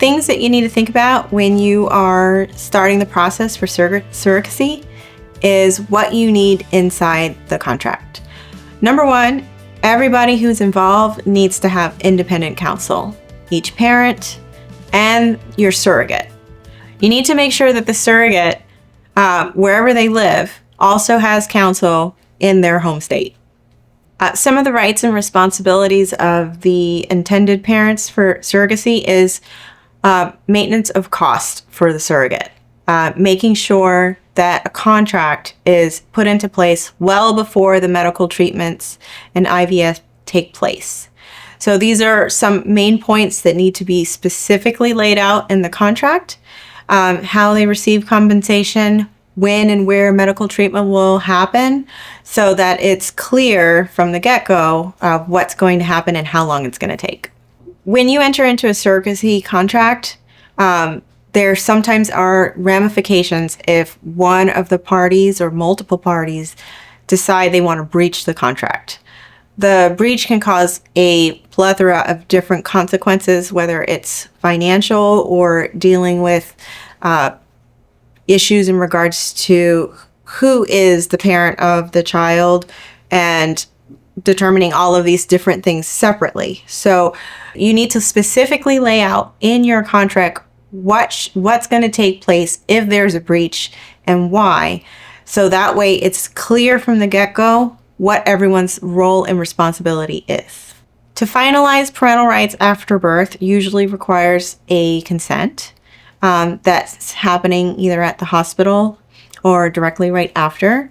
things that you need to think about when you are starting the process for surrogacy is what you need inside the contract. Number one, everybody who's involved needs to have independent counsel, each parent and your surrogate. You need to make sure that the surrogate, wherever they live, also has counsel in their home state. Some of the rights and responsibilities of the intended parents for surrogacy is maintenance of cost for the surrogate, making sure that a contract is put into place well before the medical treatments and IVF take place. So these are some main points that need to be specifically laid out in the contract, how they receive compensation, when and where medical treatment will happen, so that it's clear from the get-go what's going to happen and how long it's going to take. When you enter into a surrogacy contract, there sometimes are ramifications if one of the parties or multiple parties decide they want to breach the contract. The breach can cause a plethora of different consequences, whether it's financial or dealing with issues in regards to who is the parent of the child and determining all of these different things separately. So you need to specifically lay out in your contract what's going to take place if there's a breach and why. So that way it's clear from the get-go what everyone's role and responsibility is. To finalize parental rights after birth usually requires a consent that's happening either at the hospital or directly right after.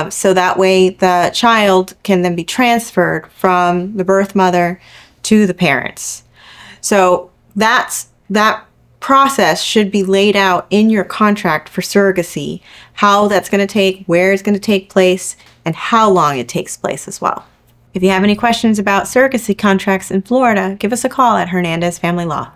So that way the child can then be transferred from the birth mother to the parents. So that process should be laid out in your contract for surrogacy, how that's going to take, where it's going to take place, and how long it takes place as well. If you have any questions about surrogacy contracts in Florida, give us a call at Hernandez Family Law.